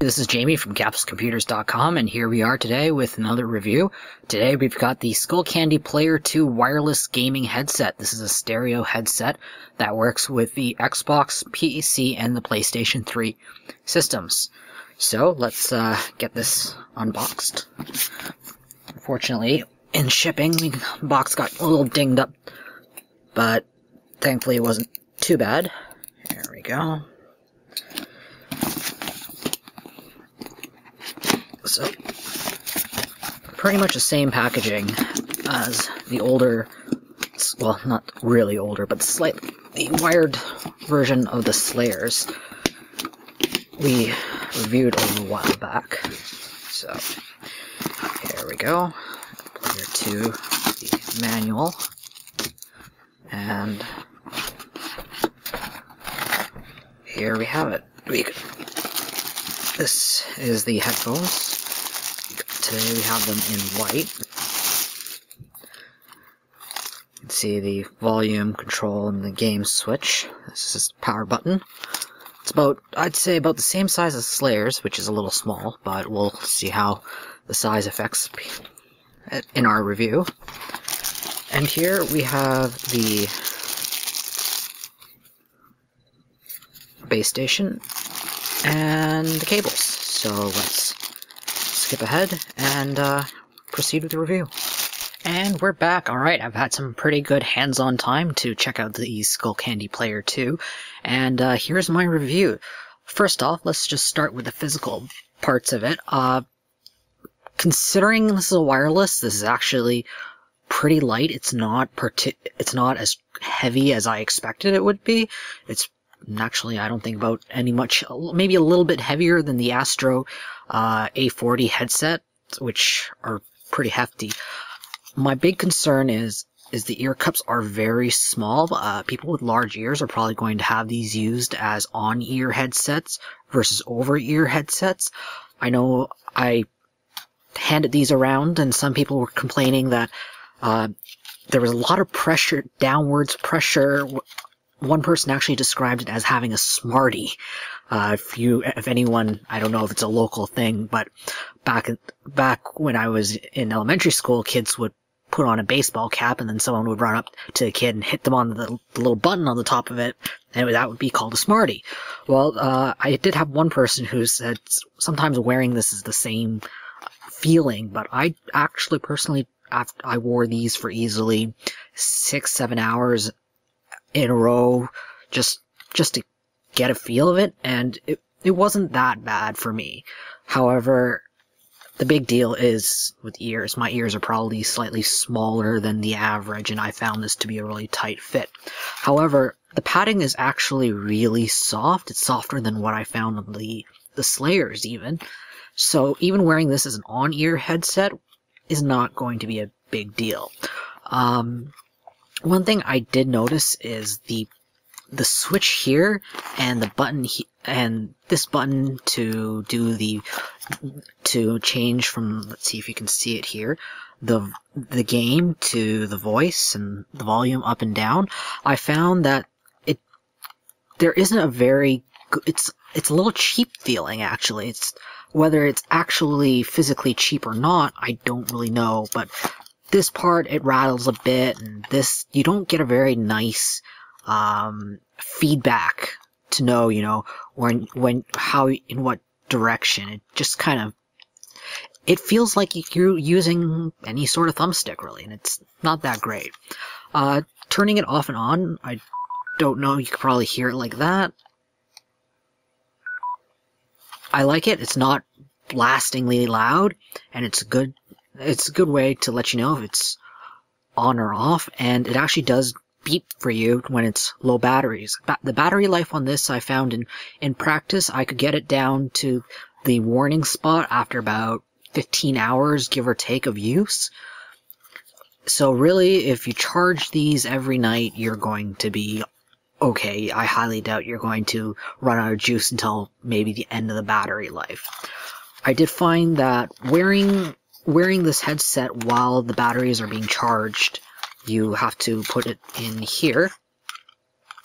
This is Jamie from CapsuleComputers.com, and here we are today with another review. Today we've got the Skullcandy PLYR2 wireless gaming headset. This is a stereo headset that works with the Xbox, PC, and the PlayStation 3 systems. So let's get this unboxed. Unfortunately, in shipping, the box got a little dinged up, but thankfully it wasn't too bad. There we go. So, pretty much the same packaging as the older, well, not really older, but the wired version of the Slayers we reviewed a little while back. So, here we go. PLYR2, the manual, and here we have it. This is the headphones. Today we have them in white. You can see the volume control and the game switch. This is the power button. It's about, I'd say, about the same size as Slayer's, which is a little small, but we'll see how the size affects in our review. And here we have the base station and the cables. So let's skip ahead and proceed with the review. And we're back. Alright, I've had some pretty good hands-on time to check out the Skullcandy PLYR2, and here's my review. First off, let's just start with the physical parts of it. Considering this is a wireless, this is actually pretty light. It's not as heavy as I expected it would be. It's actually, I don't think about maybe a little bit heavier than the Astro A40 headset, which are pretty hefty. My big concern is the ear cups are very small. People with large ears are probably going to have these used as on-ear headsets versus over-ear headsets. I know I handed these around and some people were complaining that there was a lot of pressure, downwards pressure. One person actually described it as having a smarty. If anyone, I don't know if it's a local thing, but back when I was in elementary school, kids would put on a baseball cap and then someone would run up to the kid and hit them on the little button on the top of it, and that would be called a smarty. Well, I did have one person who said sometimes wearing this is the same feeling, but I actually personally, I wore these for easily 6-7 hours in a row, just to get a feel of it, and it wasn't that bad for me. However, the big deal is with ears. My ears are probably slightly smaller than the average, and I found this to be a really tight fit. However, the padding is actually really soft. It's softer than what I found on the Slayers even. So even wearing this as an on-ear headset is not going to be a big deal. One thing I did notice is the switch here and the button and this button to change from, let's see if you can see it here, the game to the voice and the volume up and down. I found that there isn't a very good, it's a little cheap feeling actually. Whether it's actually physically cheap or not, I don't really know, but this part, it rattles a bit, and this, you don't get a very nice feedback to know, in what direction. It just kind of, it feels like you're using any sort of thumbstick, really, and it's not that great. Turning it off and on, I don't know, you could probably hear it like that. I like it. It's not blastingly loud, and it's a good way to let you know if it's on or off, and it actually does beep for you when it's low batteries. The battery life on this, I found in practice, I could get it down to the warning spot after about 15 hours, give or take, of use. So really, if you charge these every night, you're going to be okay. I highly doubt you're going to run out of juice until maybe the end of the battery life. I did find that wearing this headset while the batteries are being charged, you have to put it in here.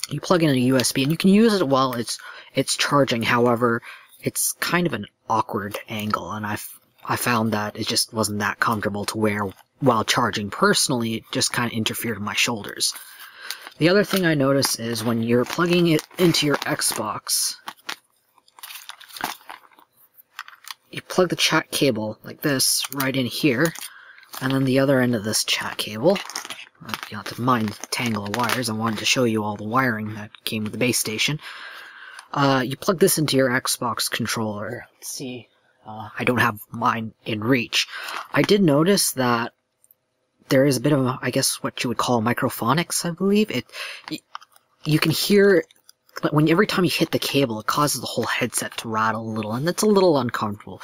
You plug in a USB, and you can use it while it's charging. However, it's kind of awkward angle, and I found that it just wasn't that comfortable to wear while charging. Personally, it just kind of interfered with my shoulders. The other thing I noticed is when you're plugging it into your Xbox, you plug the chat cable like this right in here, and then the other end of this chat cable, you have to mind tangle the wires. I wanted to show you all the wiring that came with the base station. You plug this into your Xbox controller. Let's see, I don't have mine in reach. I did notice that there is a bit of, I guess, what you would call microphonics, I believe. You can hear, every time you hit the cable, it causes the whole headset to rattle a little, and it's a little uncomfortable.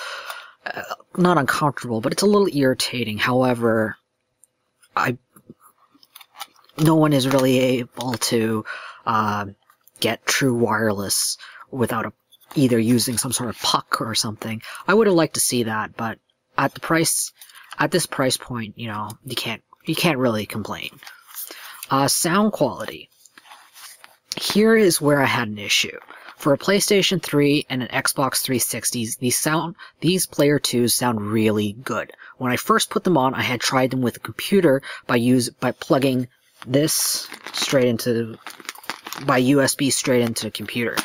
Not uncomfortable, but it's a little irritating. However, no one is really able to get true wireless without either using some sort of puck or something. I would have liked to see that, but at this price point, you know, you can't really complain. Sound quality. Here is where I had an issue. For a PlayStation 3 and an Xbox 360, these Player 2s sound really good. When I first put them on, I had tried them with a computer by plugging this by USB straight into the computer.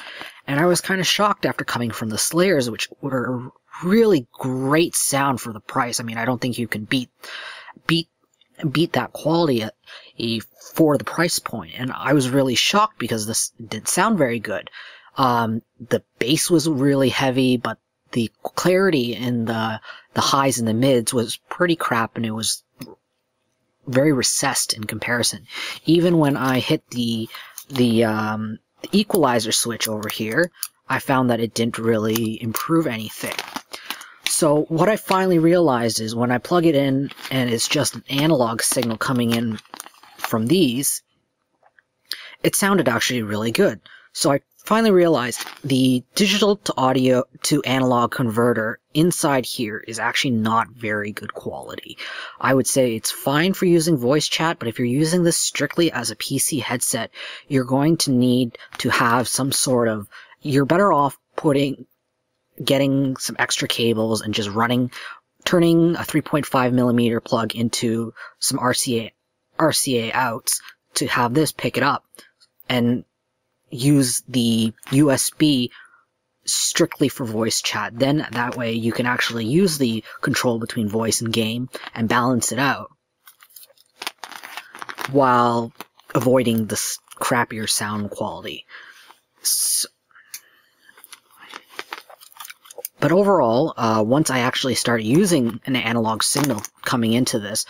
And I was kind of shocked after coming from the Slayers, which were a really great sound for the price. I mean, I don't think you can beat that quality for the price point. And I was really shocked because this didn't sound very good. The bass was really heavy, but the clarity in the highs and the mids was pretty crap, and it was very recessed in comparison. Even when I hit the equalizer switch over here, I found that it didn't really improve anything. So what I finally realized is when I plug it in and it's just an analog signal coming in from these, it sounded actually really good. So I finally realized the digital to audio to analog converter inside here is actually not very good quality. I would say it's fine for using voice chat, but if you're using this strictly as a PC headset, you're going to need to have some sort of, you're better off getting some extra cables and just turning a 3.5mm plug into some RCA outs to have this pick it up, and use the USB strictly for voice chat. Then that way you can actually use the control between voice and game and balance it out while avoiding the crappier sound quality. But overall, once I actually started using an analog signal coming into this,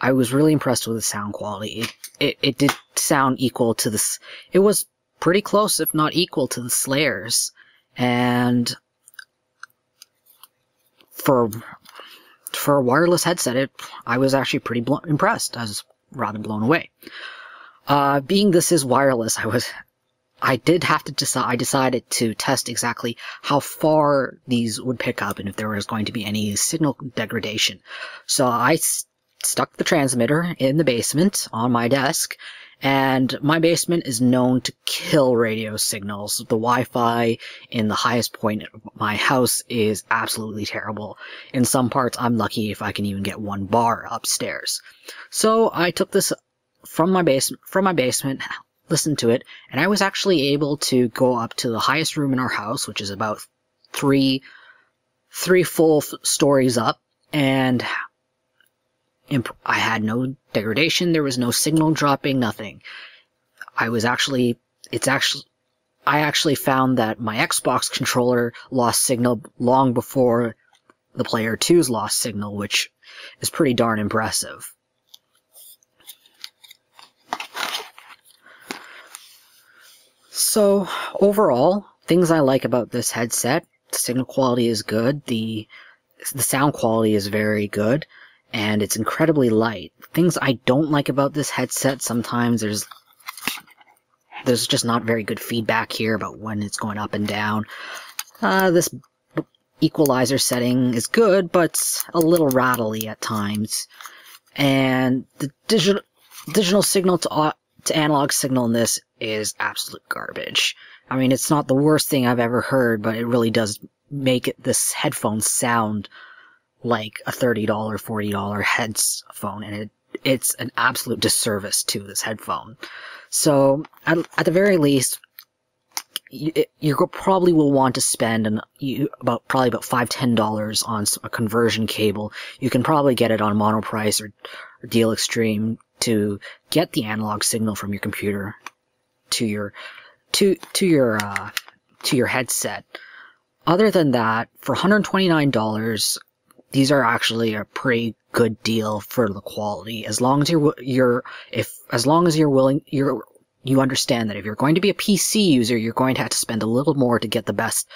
I was really impressed with the sound quality. It did sound equal to this. It was pretty close, if not equal, to the Slayers. And for a wireless headset, I was actually pretty impressed. I was rather blown away. Being this is wireless, I did have to decide. I decided to test exactly how far these would pick up and if there was going to be any signal degradation. So I stuck the transmitter in the basement on my desk, and my basement is known to kill radio signals. The Wi-Fi in the highest point of my house is absolutely terrible. In some parts, I'm lucky if I can even get 1 bar upstairs. So I took this from my basement, listened to it, and I was actually able to go up to the highest room in our house, which is about three full stories up, and I had no degradation. There was no signal dropping, nothing. I actually found that my Xbox controller lost signal long before the Player 2's lost signal, which is pretty darn impressive. So, overall, things I like about this headset: the signal quality is good, the sound quality is very good, and it's incredibly light. Things I don't like about this headset: sometimes there's just not very good feedback here about when it's going up and down. This equalizer setting is good, but it's a little rattly at times. And the digital signal to analog signal in this is absolute garbage. I mean, it's not the worst thing I've ever heard, but it really does make this headphone sound like a $30, $40 headphone, and it's an absolute disservice to this headphone. So at the very least, you probably will want to spend probably about $5-10 on a conversion cable. You can probably get it on Monoprice or Deal Extreme to get the analog signal from your computer to your headset. Other than that, for $129, these are actually a pretty good deal for the quality. As long as you understand that if you're going to be a PC user, you're going to have to spend a little more to get the best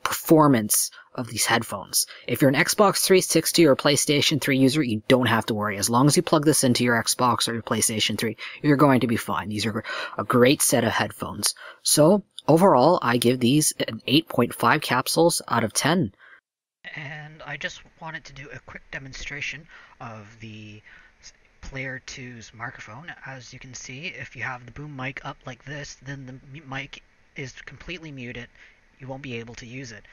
performance of these headphones. If you're an Xbox 360 or PlayStation 3 user, you don't have to worry. As long as you plug this into your Xbox or your PlayStation 3, you're going to be fine. These are a great set of headphones. So overall, I give these an 8.5 capsules out of 10. And I just wanted to do a quick demonstration of the PLYR2's microphone. As you can see, if you have the boom mic up like this, then the mic is completely muted. You won't be able to use it.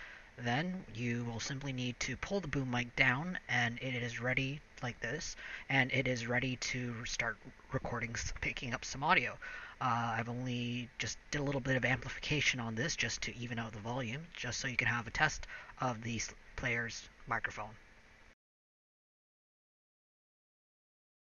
Then you will simply need to pull the boom mic down, and it is ready like this, and it is ready to start recording, picking up some audio. I've only just did a little bit of amplification on this just to even out the volume, just so you can have a test of the PLYR's microphone.